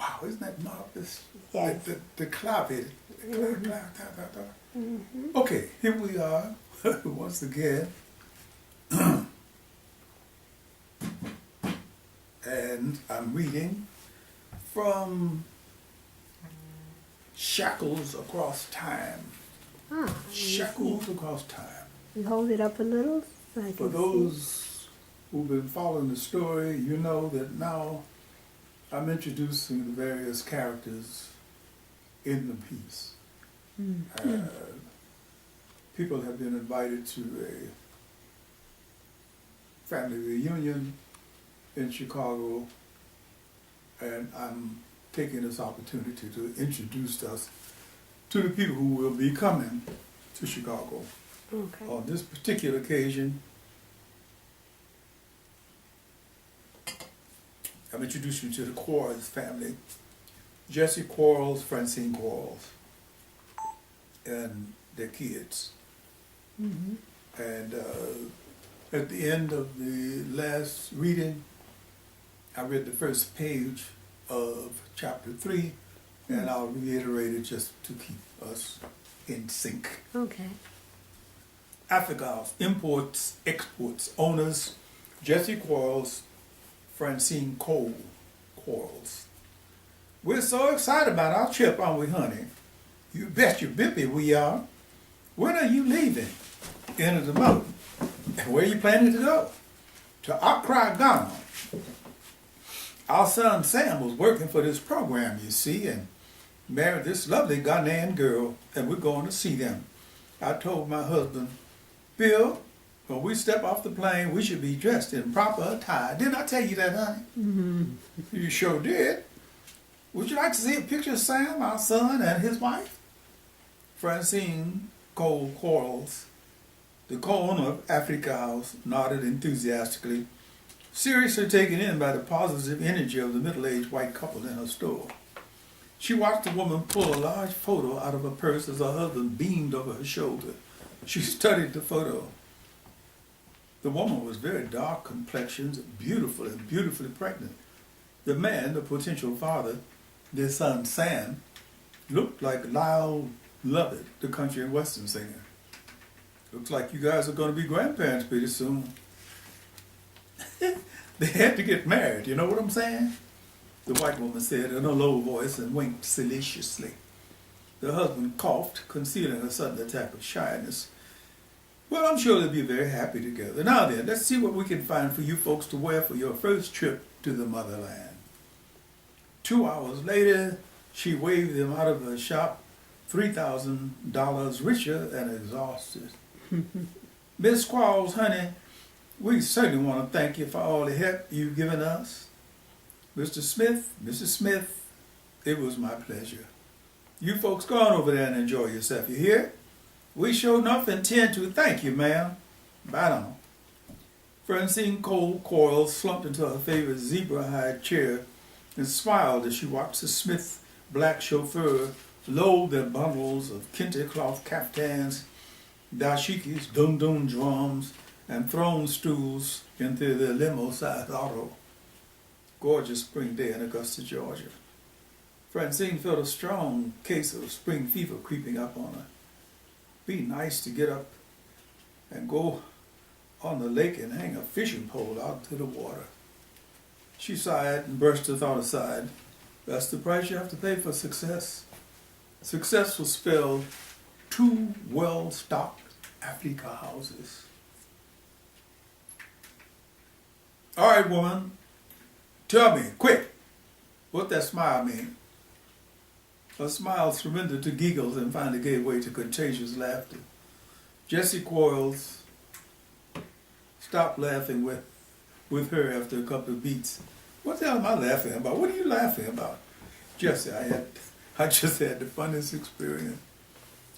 Wow, isn't that marvelous? Yes. The clave. Okay, here we are once again. And I'm reading from Shackles Across Time. Shackles Across Time. You hold it up a little so I For can see. those who've been following the story, you know that now I'm introducing the various characters in the piece. People have been invited to a family reunion in Chicago, and I'm taking this opportunity to introduce us to the people who will be coming to Chicago. Okay. On this particular occasion, I'm introducing you to the Quarles family. Jesse Quarles, Francine Quarles, and their kids. And at the end of the last reading, I read the first page of chapter 3, and I'll reiterate it just to keep us in sync. Okay. Africa's imports, exports, owners, Jesse Quarles, Francine Cole Quarles. We're so excited about our trip, aren't we, honey? You bet your bippy we are. When are you leaving? End of the month. And where are you planning to go? To Accra, Ghana. Our son Sam was working for this program, you see, and married this lovely Ghanaian girl, and we're going to see them. I told my husband, Bill, when we step off the plane, we should be dressed in proper attire. Didn't I tell you that, honey? You sure did. Would you like to see a picture of Sam, our son, and his wife? Francine Cole Quarles, the co-owner of Africa House, nodded enthusiastically, seriously taken in by the positive energy of the middle-aged white couple in her store. She watched the woman pull a large photo out of her purse as her husband beamed over her shoulder. She studied the photo. The woman was very dark complexioned, beautiful and beautifully pregnant. The man, the potential father, their son Sam, looked like Lyle Lovett, the country and western singer. Looks like you guys are going to be grandparents pretty soon. They had to get married, you know what I'm saying? The white woman said in a low voice and winked salaciously. The husband coughed, concealing a sudden attack of shyness. Well, I'm sure they'll be very happy together. Now then, let's see what we can find for you folks to wear for your first trip to the motherland. 2 hours later, she waved them out of her shop, $3,000 richer and exhausted. Miss Quarles, honey, we certainly want to thank you for all the help you've given us. Mr. Smith, Mrs. Smith, it was my pleasure. You folks go on over there and enjoy yourself, you hear? We sure enough intend to thank you, ma'am. Right on. Francine Cole Quarles slumped into her favorite zebra-hide chair and smiled as she watched the Smith black chauffeur load their bundles of kente cloth caftans, dashikis, dum-dum drums, and throne stools into their limo-sized auto. Gorgeous spring day in Augusta, Georgia. Francine felt a strong case of spring fever creeping up on her. Be nice to get up and go on the lake and hang a fishing pole out to the water. She sighed and brushed the thought aside. That's the price you have to pay for success. Success will spell 2 well-stocked Africa houses. All right, woman, tell me, quick, what that smile mean? Her smile surrendered to giggles and finally gave way to contagious laughter. Jesse Quarles stopped laughing with her after a couple of beats. What the hell am I laughing about? What are you laughing about? Jesse, I just had the funniest experience.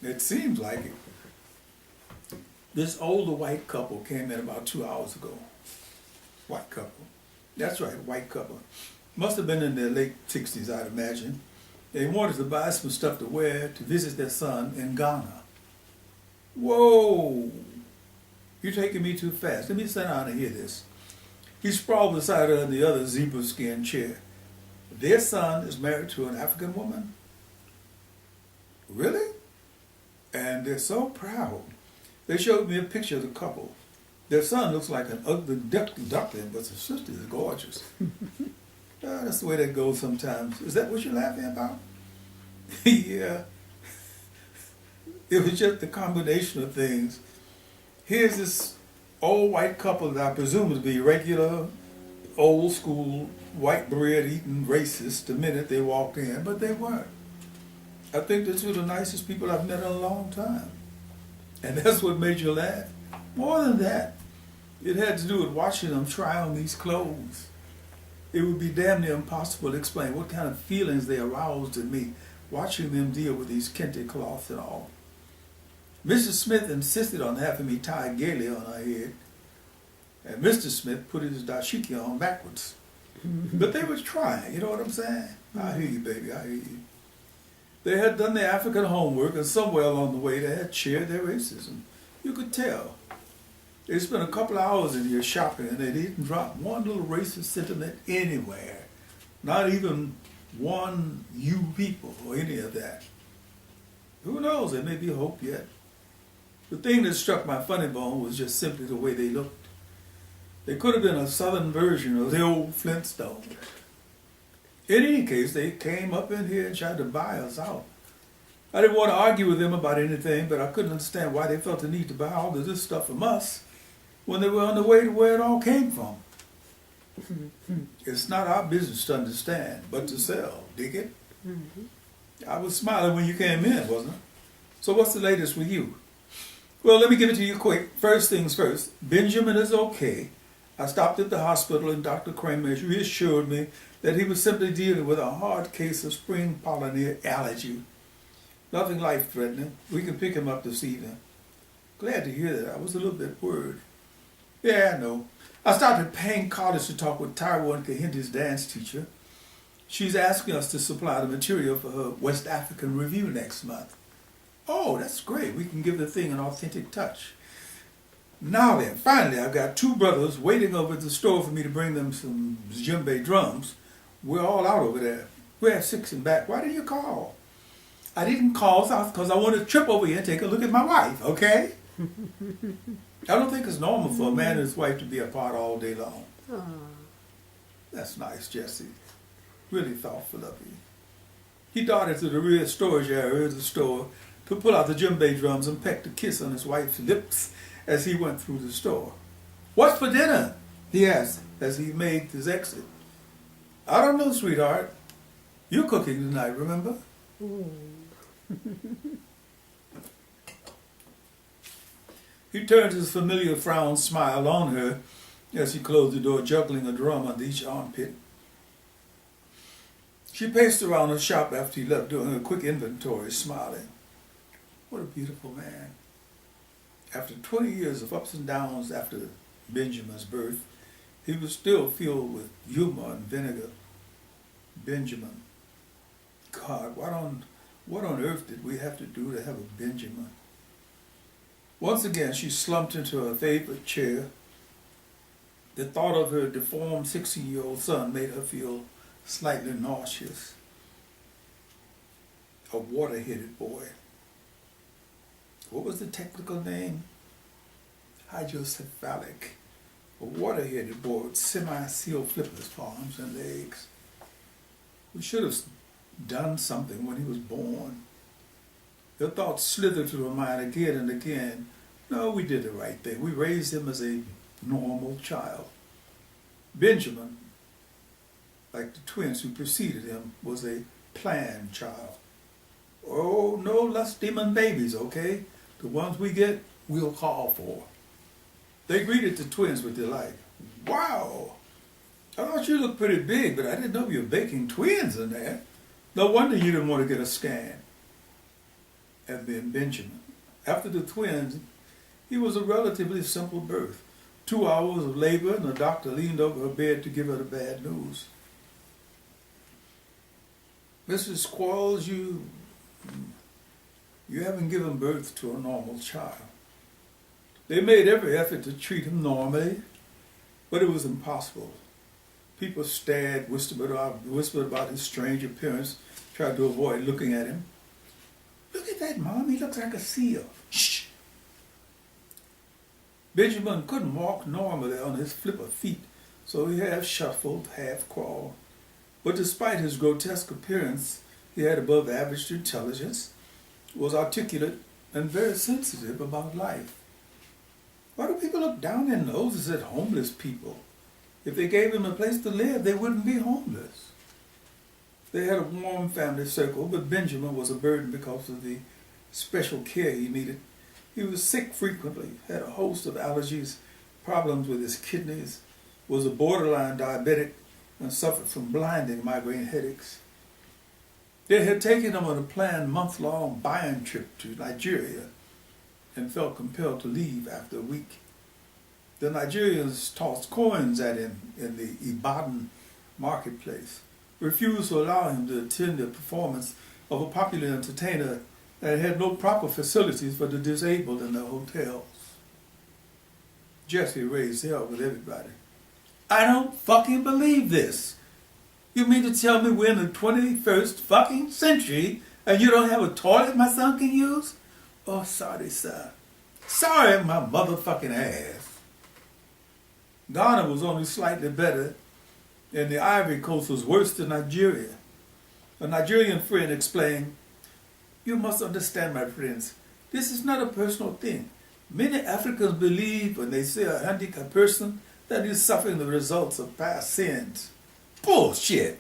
It seems like it. This older white couple came in about 2 hours ago. White couple. That's right, white couple. Must have been in their late 60s, I'd imagine. They wanted to buy some stuff to wear to visit their son in Ghana. Whoa! You're taking me too fast. Let me sit down and hear this. He sprawled beside her in the other zebra skin chair. Their son is married to an African woman. Really? And they're so proud. They showed me a picture of the couple. Their son looks like an ugly duckling, but the sister is gorgeous. That's the way that goes sometimes. Is that what you're laughing about? Yeah. It was just a combination of things. Here's this old white couple that I presume to be regular, old school, white bread eating racists the minute they walked in, but they weren't. I think they're two of the nicest people I've met in a long time. And that's what made you laugh. More than that, it had to do with watching them try on these clothes. It would be damn near impossible to explain what kind of feelings they aroused in me watching them deal with these kente cloths and all. Mrs. Smith insisted on having me tie a gele on her head, and Mr. Smith put his dashiki on backwards. But they were trying, you know what I'm saying? I hear you, baby, I hear you. They had done their African homework, and somewhere along the way they had shared their racism. You could tell. They spent a couple of hours in here shopping, and they didn't drop one little racist sentiment anywhere. Not even one "you people" or any of that. Who knows? There may be hope yet. The thing that struck my funny bone was just simply the way they looked. They could have been a southern version of the old Flintstones. In any case, they came up in here and tried to buy us out. I didn't want to argue with them about anything, but I couldn't understand why they felt the need to buy all of this stuff from us when they were on the way to where it all came from. It's not our business to understand, but to sell. Dig it? I was smiling when you came in, wasn't I? So what's the latest with you? Well, let me give it to you quick. First things first, Benjamin is okay. I stopped at the hospital and Dr. Kramer reassured me that he was simply dealing with a hard case of spring pollen allergy. Nothing life-threatening. We can pick him up this evening. Glad to hear that. I was a little bit worried. Yeah, I know. I stopped at Payne College to talk with Taiwan Kahindi's dance teacher. She's asking us to supply the material for her West African review next month. Oh, that's great. We can give the thing an authentic touch. Now then, finally, I've got two brothers waiting over at the store for me to bring them some djembe drums. We're all out over there. We're at 6 and back. Why didn't you call? I didn't call because I wanted to trip over here and take a look at my wife, okay? I don't think it's normal for a man and his wife to be apart all day long. Aww. That's nice, Jesse. Really thoughtful of you. He darted to the rear storage area of the store to pull out the djembe drums and pecked a kiss on his wife's lips as he went through the store. What's for dinner? He asked as he made his exit. I don't know, sweetheart. You're cooking tonight, remember? He turned his familiar frown smile on her as he closed the door, juggling a drum under each armpit. She paced around the shop after he left, doing a quick inventory, smiling. What a beautiful man. After 20 years of ups and downs after Benjamin's birth, he was still filled with humor and vinegar. Benjamin. God, what on earth did we have to do to have a Benjamin? Once again, she slumped into her favorite chair. The thought of her deformed 16-year-old son made her feel slightly nauseous. A water-headed boy. What was the technical name? Hydrocephalic. A water-headed boy with semi-sealed flippers for arms and legs. We should have done something when he was born. The thoughts slithered through her mind again and again. No, we did the right thing. We raised him as a normal child. Benjamin, like the twins who preceded him, was a planned child. Oh, no lust demon babies, okay? The ones we get, we'll call for. They greeted the twins with delight. Wow! I thought you looked pretty big, but I didn't know you were baking twins in there. No wonder you didn't want to get a scan. And then Benjamin. After the twins, he was a relatively simple birth. 2 hours of labor, and the doctor leaned over her bed to give her the bad news. Mrs. Quarles, you haven't given birth to a normal child. They made every effort to treat him normally, but it was impossible. People stared, whispered about his strange appearance, tried to avoid looking at him. Look at that, Mom. He looks like a seal. Shh. Benjamin couldn't walk normally on his flipper feet, so he half shuffled, half crawled. But despite his grotesque appearance, he had above average intelligence, was articulate, and very sensitive about life. Why do people look down their noses at homeless people? If they gave them a place to live, they wouldn't be homeless. They had a warm family circle, but Benjamin was a burden because of the special care he needed. He was sick frequently, had a host of allergies, problems with his kidneys, was a borderline diabetic, and suffered from blinding migraine headaches. They had taken him on a planned month-long buying trip to Nigeria and felt compelled to leave after a week. The Nigerians tossed coins at him in the Ibadan marketplace, refused to allow him to attend the performance of a popular entertainer that had no proper facilities for the disabled in their hotels. Jesse raised hell with everybody. I don't fucking believe this. You mean to tell me we're in the 21st fucking century and you don't have a toilet my son can use? Oh, sorry, sir. Sorry, my motherfucking ass. Ghana was only slightly better, and the Ivory Coast was worse than Nigeria. A Nigerian friend explained, you must understand, my friends, this is not a personal thing. Many Africans believe when they see a handicapped person that he's suffering the results of past sins. Bullshit!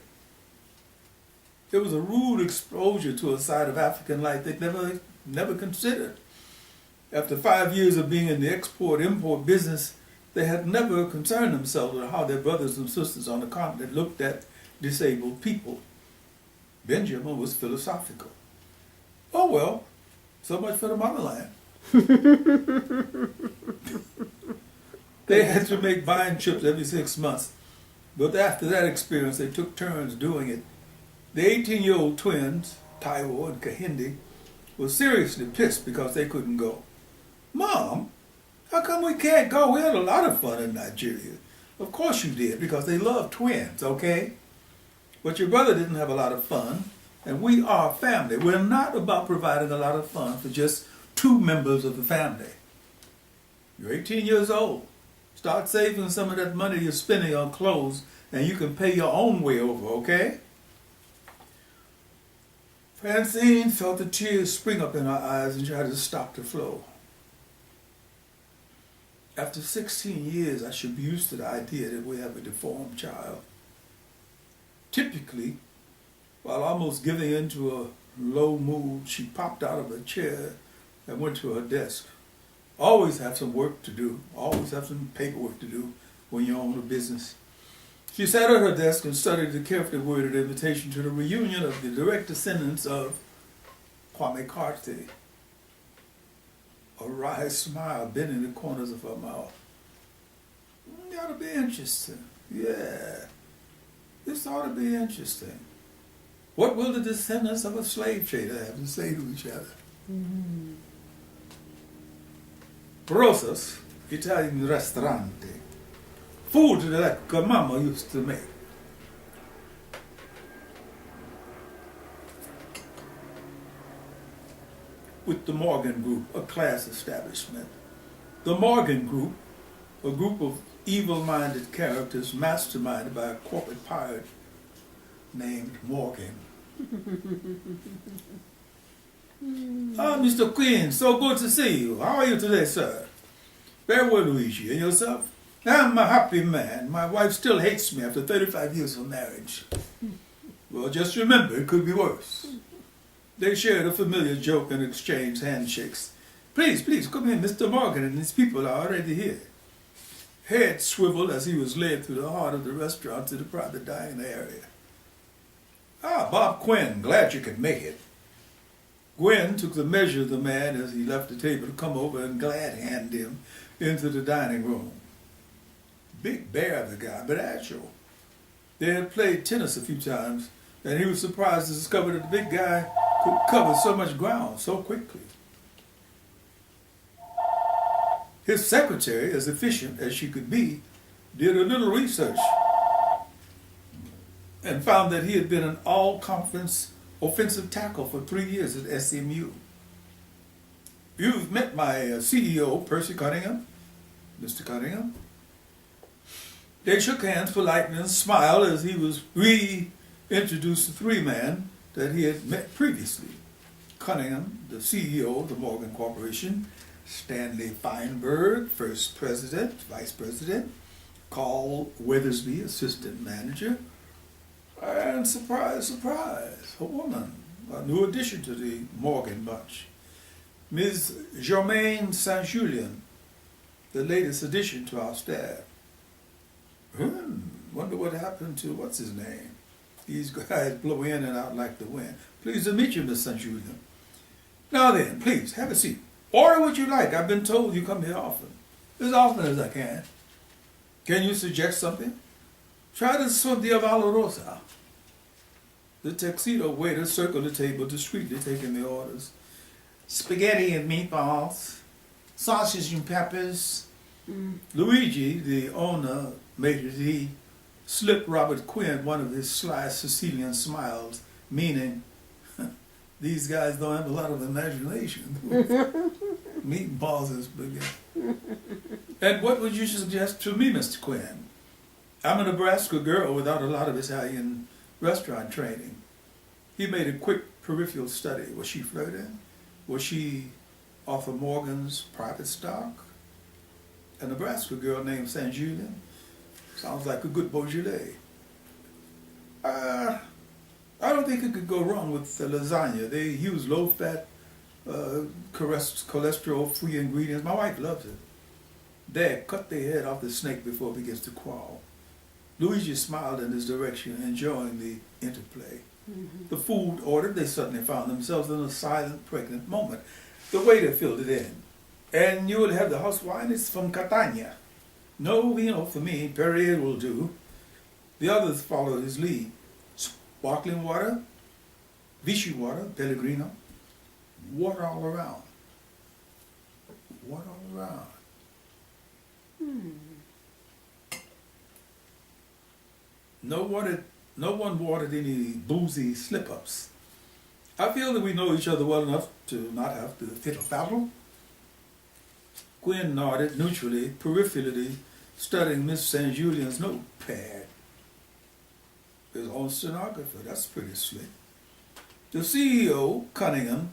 It was a rude exposure to a side of African life they'd never considered. After 5 years of being in the export-import business, they had never concerned themselves with how their brothers and sisters on the continent looked at disabled people. Benjamin was philosophical. Oh well, so much for the motherland. They had to make buying trips every 6 months, but after that experience they took turns doing it. The 18-year-old twins, Taiwo and Kahindi, were seriously pissed because they couldn't go. Mom, how come we can't go? We had a lot of fun in Nigeria. Of course you did, because they love twins, okay? But your brother didn't have a lot of fun, and we are family. We're not about providing a lot of fun for just 2 members of the family. You're 18 years old. Start saving some of that money you're spending on clothes, and you can pay your own way over, okay? Francine felt the tears spring up in her eyes and tried to stop the flow. After 16 years, I should be used to the idea that we have a deformed child. Typically, while almost giving in to a low mood, she popped out of her chair and went to her desk. Always have some work to do, always have some paperwork to do when you own a business. She sat at her desk and studied the carefully worded invitation to the reunion of the direct descendants of Kwame Karate. A wry smile bent in the corners of her mouth. It ought to be interesting. Yeah, this ought to be interesting. What will the descendants of a slave trader have to say to each other? Mm-hmm. Rosa's Italian Ristorante. Food that Mama used to make. With the Morgan Group, a class establishment. The Morgan Group, a group of evil-minded characters masterminded by a corporate pirate named Morgan. Ah, Mr. Quinn, so good to see you. How are you today, sir? Very well, Luigi. And yourself? I'm a happy man. My wife still hates me after 35 years of marriage. Well, just remember, it could be worse. They shared a familiar joke and exchanged handshakes. Please, come in. Mr. Morgan and his people are already here. Head swiveled as he was led through the heart of the restaurant to the private dining area. Ah, Bob Quinn, glad you could make it. Gwen took the measure of the man as he left the table to come over and glad-handed him into the dining room. Big bear, the guy, but agile. They had played tennis a few times, and he was surprised to discover that the big guy could cover so much ground so quickly. His secretary, as efficient as she could be, did a little research. and found that he had been an all-conference offensive tackle for 3 years at SMU. You've met my CEO, Percy Cunningham, Mr. Cunningham. They shook hands politely and smiled as he was reintroduced the three men that he had met previously. Cunningham, the CEO of the Morgan Corporation, Stanley Feinberg, first president, vice president, Carl Weathersby, assistant manager, and surprise, surprise, a woman, a new addition to the Morgan bunch, Ms. Germaine Saint-Julien, the latest addition to our staff. Wonder what happened to what's his name? These guys blow in and out like the wind. Pleased to meet you, Miss Saint-Julien. Now then, please, have a seat. Order what you like. I've been told you come here often. As often as I can. Can you suggest something? Try the Sondia Valorosa. The tuxedo waiter circled the table discreetly, taking the orders. Spaghetti and meatballs, sausage and peppers. Luigi, the owner, made it. He slipped Robert Quinn one of his sly Sicilian smiles, meaning, these guys don't have a lot of imagination. Meatballs and spaghetti. And what would you suggest to me, Mr. Quinn? I'm a Nebraska girl without a lot of Italian restaurant training. He made a quick peripheral study. Was she flirting? Was she Arthur Morgan's private stock? A Nebraska girl named Saint Julien? Sounds like a good Beaujolais. I don't think it could go wrong with the lasagna. They use low-fat, cholesterol-free ingredients. My wife loves it. Dad, cut the head off the snake before it begins to crawl. Luigi smiled in his direction, enjoying the interplay. The food ordered, they suddenly found themselves in a silent, pregnant moment. The waiter filled it in. And you will have the house wine, it's from Catania. No vino for me, Perrier will do. The others followed his lead. Sparkling water, Vichy water, Pellegrino, water all around. Water all around. No one wanted any boozy slip-ups. I feel that we know each other well enough to not have to fiddle-faddle. Quinn nodded neutrally, peripherally, studying Miss St. Julien's notepad. His own stenographer, that's pretty slick. The CEO, Cunningham,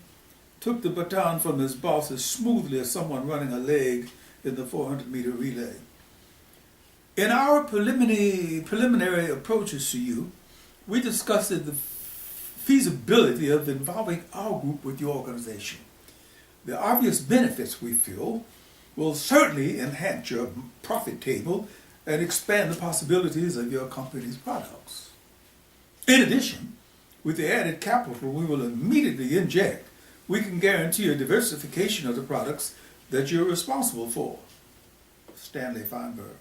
took the baton from his boss as smoothly as someone running a leg in the 400-meter relay. In our preliminary approaches to you, we discussed the feasibility of involving our group with your organization. The obvious benefits, we feel, will certainly enhance your profit table and expand the possibilities of your company's products. In addition, with the added capital we will immediately inject, we can guarantee a diversification of the products that you're responsible for. Stanley Feinberg.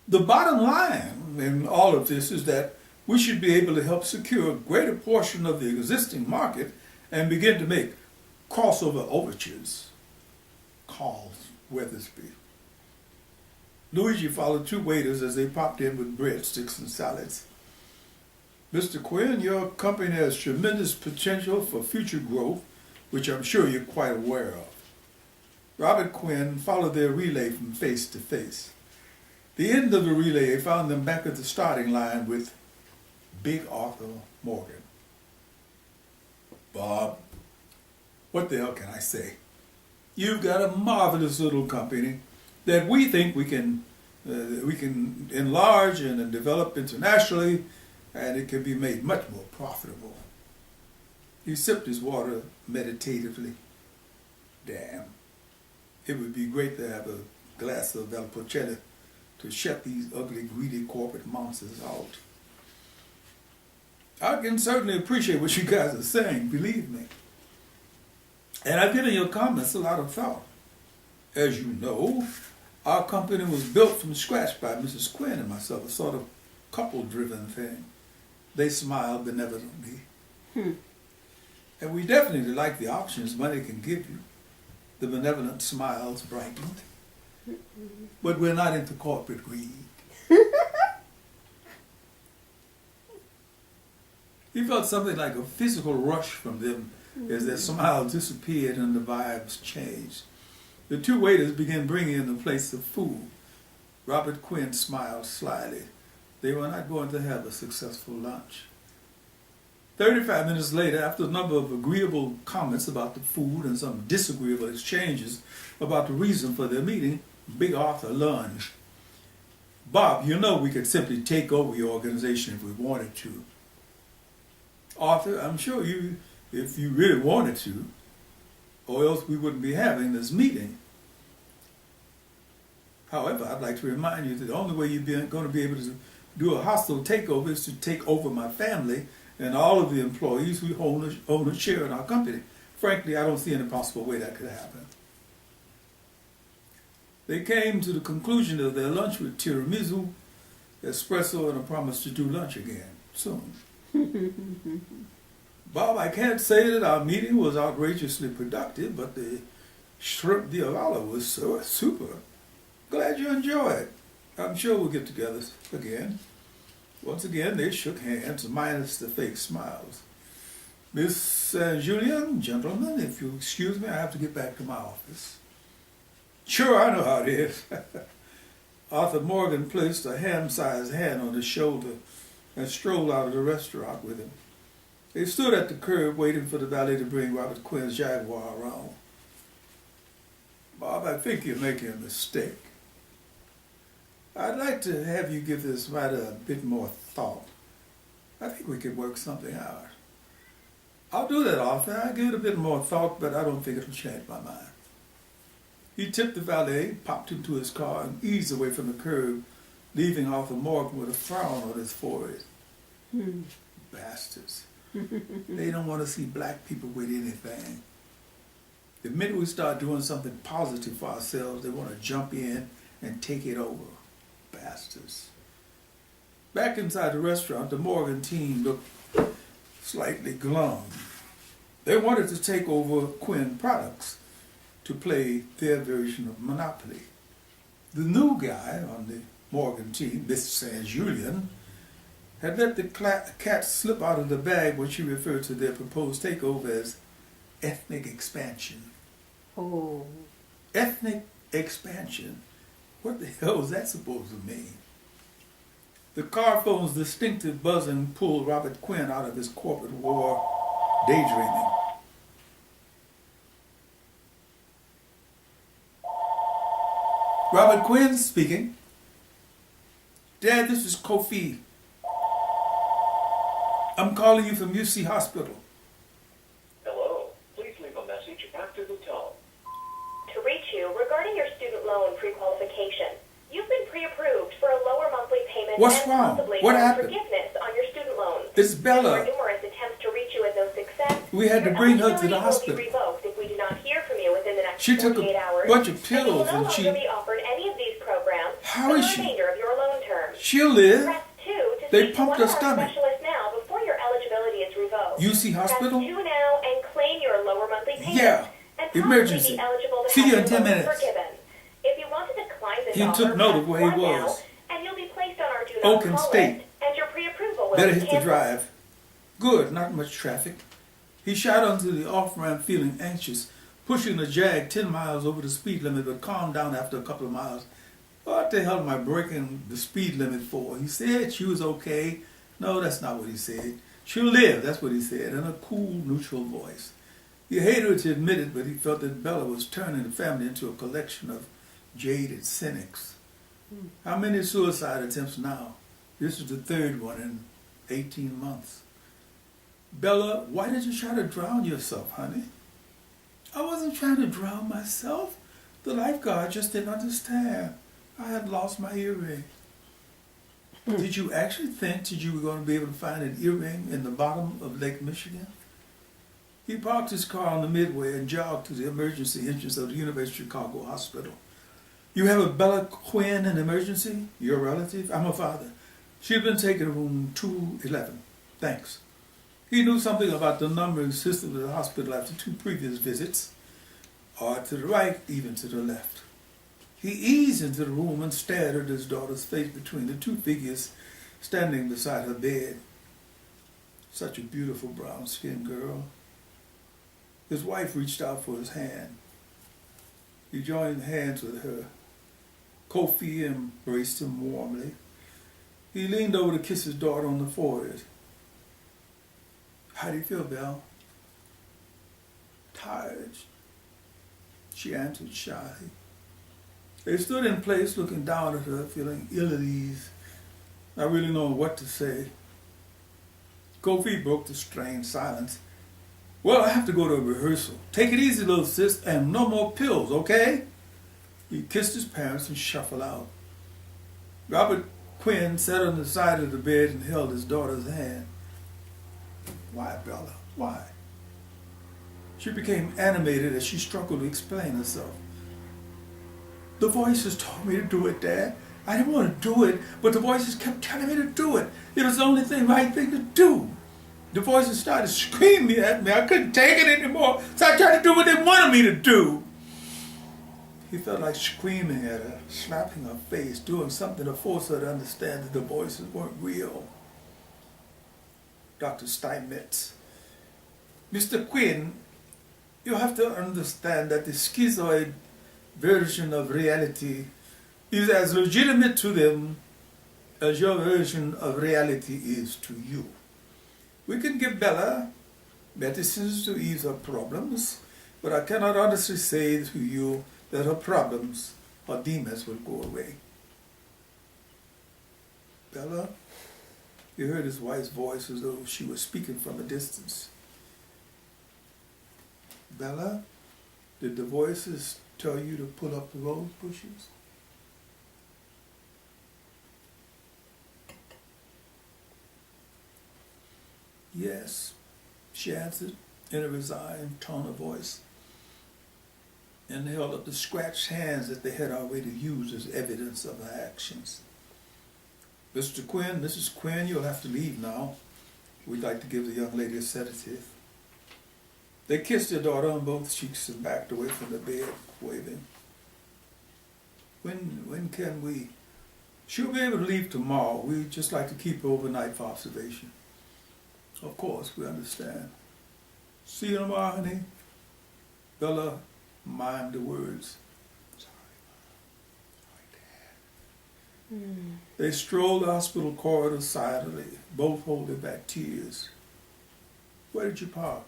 The bottom line in all of this is that we should be able to help secure a greater portion of the existing market and begin to make crossover overtures. Carl Weathersby. Luigi followed two waiters as they popped in with breadsticks and salads. Mr. Quinn, your company has tremendous potential for future growth, which I'm sure you're quite aware of. Robert Quinn followed their relay from face to face. The end of the relay found them back at the starting line with Big Arthur Morgan. Bob, what the hell can I say? You've got a marvelous little company that we think we can enlarge and develop internationally, and it can be made much more profitable. He sipped his water meditatively. Damn, it would be great to have a glass of Valpolicella to shut these ugly, greedy corporate monsters out. I can certainly appreciate what you guys are saying, believe me. And I've given your comments a lot of thought. As you know, our company was built from scratch by Mrs. Quinn and myself, a sort of couple-driven thing. They smiled benevolently. And we definitely like the options money can give you. The benevolent smiles brightened. But we're not into corporate greed. He felt something like a physical rush from them as their smiles disappeared and the vibes changed. The two waiters began bringing in the plates of food. Robert Quinn smiled slyly. They were not going to have a successful lunch. 35 minutes later, after a number of agreeable comments about the food and some disagreeable exchanges about the reason for their meeting, Big Arthur lunged. Bob, you know we could simply take over your organization if we wanted to. Arthur, I'm sure if you really wanted to, or else we wouldn't be having this meeting. However, I'd like to remind you that the only way you're going to be able to do a hostile takeover is to take over my family and all of the employees who own a share in our company. Frankly, I don't see any possible way that could happen. They came to the conclusion of their lunch with tiramisu, espresso, and a promise to do lunch again soon. Bob, I can't say that our meeting was outrageously productive, but the shrimp diavolo was so super. Glad you enjoyed it. I'm sure we'll get together again. Once again, they shook hands, minus the fake smiles. Miss Julian, gentlemen, if you'll excuse me, I have to get back to my office. Sure, I know how it is. Arthur Morgan placed a ham-sized hand on his shoulder and strolled out of the restaurant with him. They stood at the curb waiting for the valet to bring Robert Quinn's Jaguar around. Bob, I think you're making a mistake. I'd like to have you give this matter a bit more thought. I think we could work something out. I'll do that, Arthur. I'll give it a bit more thought, but I don't think it'll change my mind. He tipped the valet, popped into his car, and eased away from the curb, leaving Arthur Morgan with a frown on his forehead. Bastards. They don't want to see black people with anything. The minute we start doing something positive for ourselves, they want to jump in and take it over. Bastards. Back inside the restaurant, the Morgan team looked slightly glum. They wanted to take over Quinn Products to play their version of Monopoly. The new guy on the Morgan team, Mr. St. Julian, had let the cat slip out of the bag when she referred to their proposed takeover as ethnic expansion. Oh. Ethnic expansion? What the hell is that supposed to mean? The car phone's distinctive buzzing pulled Robert Quinn out of his corporate war daydreaming. Robert Quinn speaking. Dad, this is Kofi. I'm calling you from UC Hospital. Hello. Please leave a message after the tone. To reach you regarding your student loan pre-qualification. You've been pre-approved for a lower monthly payment What's and wrong? possibly What for happened? forgiveness on your student loans. It's Bella. There were numerous attempts to reach you with no success. We had to Your bring her to the eligibility hospital. will be revoked if we do not hear from you within the next She took 48 hours. a bunch of And pills you will no and longer be offered any of these programs How for is the she? remainder of your loan term. She'll live. Press 2 to They speak to pumped one her of our stomach. specialists now before your eligibility is revoked. UC Hospital? Press 2 now and claim your lower monthly payment. Yeah. And possibly Emergency. be eligible to See have you in your 10 loan minutes. forgiven. If you want to decline this He offer, took note of press where he 1 now, was. and you'll be placed on our do not Oak and call State. list, and your pre-approval will Better be hit the canceled. drive. Good, not much traffic. He shot onto the off-ramp feeling anxious, pushing the Jag 10 miles over the speed limit, but calmed down after a couple of miles. What the hell am I breaking the speed limit for? He said she was okay. No, that's not what he said. She'll live, that's what he said, in a cool, neutral voice. He hated to admit it, but he felt that Bella was turning the family into a collection of jaded cynics. How many suicide attempts now? This is the third one in 18 months. Bella, why did you try to drown yourself, honey? I wasn't trying to drown myself. The lifeguard just didn't understand. I had lost my earring. Did you actually think that you were going to be able to find an earring in the bottom of Lake Michigan? He parked his car on the midway and jogged to the emergency entrance of the University of Chicago Hospital. You have a Bella Quinn in emergency? Your relative? I'm her father. She'd been taken to room 211. Thanks. He knew something about the numbering system of the hospital after 2 previous visits, or to the right, even to the left. He eased into the room and stared at his daughter's face between the 2 figures standing beside her bed. Such a beautiful brown-skinned girl. His wife reached out for his hand. He joined hands with her. Kofi embraced him warmly. He leaned over to kiss his daughter on the forehead. How do you feel, Belle? Tired, she answered shyly. They stood in place looking down at her, feeling ill at ease, not really knowing what to say. Kofi broke the strained silence. Well, I have to go to a rehearsal. Take it easy, little sis, and no more pills, okay? He kissed his parents and shuffled out. Robert Quinn sat on the side of the bed and held his daughter's hand. Why, Bella? Why? She became animated as she struggled to explain herself. The voices told me to do it, Dad. I didn't want to do it, but the voices kept telling me to do it. It was the only right thing to do. The voices started screaming at me. I couldn't take it anymore, so I tried to do what they wanted me to do. He felt like screaming at her, slapping her face, doing something to force her to understand that the voices weren't real. Dr. Steinmetz. Mr. Quinn, you have to understand that the schizoid version of reality is as legitimate to them as your version of reality is to you. We can give Bella medicines to ease her problems, but I cannot honestly say to you that her problems or demons will go away. Bella, he heard his wife's voice as though she was speaking from a distance. Bella, did the voices tell you to pull up the rose bushes? Yes, she answered in a resigned tone of voice, and held up the scratched hands that they had already used as evidence of her actions. Mr. Quinn, Mrs. Quinn, you'll have to leave now. We'd like to give the young lady a sedative. They kissed their daughter on both cheeks and backed away from the bed, waving. When can we? She'll be able to leave tomorrow. We'd just like to keep her overnight for observation. Of course, we understand. See you tomorrow, honey. Bella mimed the words. Sorry, Dad. They strolled the hospital corridor silently, both holding back tears. Where did you park?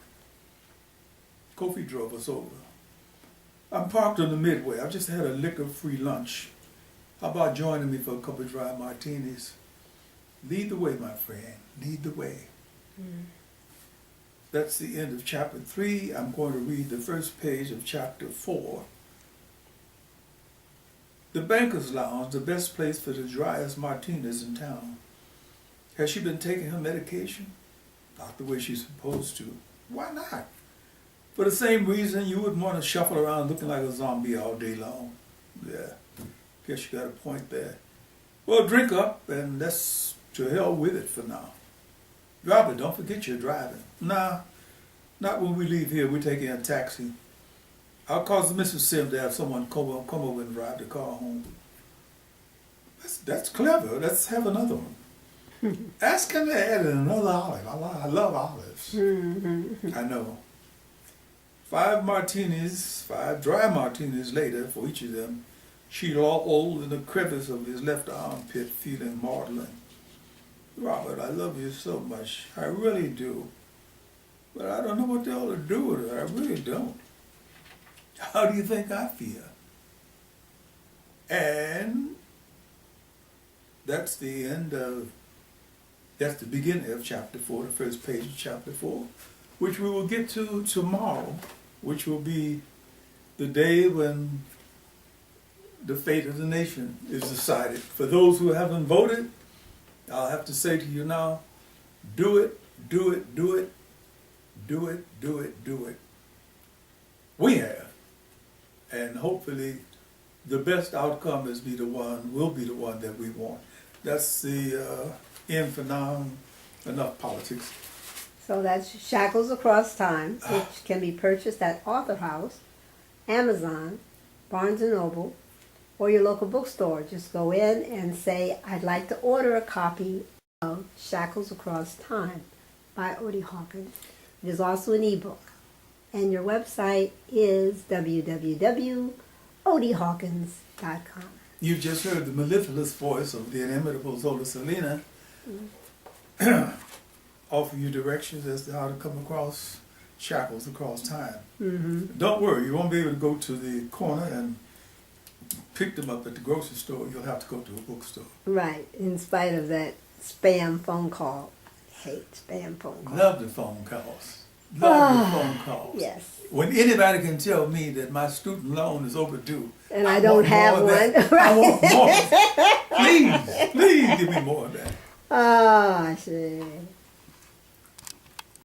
Kofi drove us over. I'm parked on the Midway. I just had a liquor-free lunch. How about joining me for a couple of dry martinis? Lead the way, my friend. Lead the way. That's the end of chapter 3. I'm going to read the first page of chapter 4. The Banker's Lounge, the best place for the driest martinis in town. Has she been taking her medication? Not the way she's supposed to. Why not? For the same reason you wouldn't want to shuffle around looking like a zombie all day long. Yeah, guess you got a point there. Well, drink up, and let's to hell with it for now. Driver, don't forget you're driving. Nah, not when we leave here. We're taking a taxi. I'll cause Mrs. Sim to have someone come over and drive the car home. That's clever. Let's have another one. Ask him to add another olive. I love olives. I know. 5 martinis, 5 dry martinis later for each of them, she lolled in the crevice of his left armpit, feeling maudlin. Robert, I love you so much. I really do. But I don't know what the hell to do with her. I really don't. How do you think I feel? And that's the beginning of chapter 4, the first page of chapter 4, which we will get to tomorrow, which will be the day when the fate of the nation is decided. For those who haven't voted, I'll have to say to you now, do it, do it, do it, do it, do it, do it. We have. And hopefully the best outcome will be the one that we want. That's the end for now. Enough politics. So that's Shackles Across Time, which can be purchased at Author House, Amazon, Barnes & Noble, or your local bookstore. Just go in and say, I'd like to order a copy of Shackles Across Time by Odie Hawkins. It is also an ebook. And your website is www.odiehawkins.com. You just heard the mellifluous voice of the inimitable Zola Salina offer you directions as to how to come across shackles across time. Don't worry, you won't be able to go to the corner and pick them up at the grocery store. You'll have to go to a bookstore. Right, in spite of that spam phone call. I hate spam phone calls. Love the phone calls. Love the phone calls. Yes. When anybody can tell me that my student loan is overdue, And I don't want have more of one. that. I want more. Please give me more of that. Oh, shit.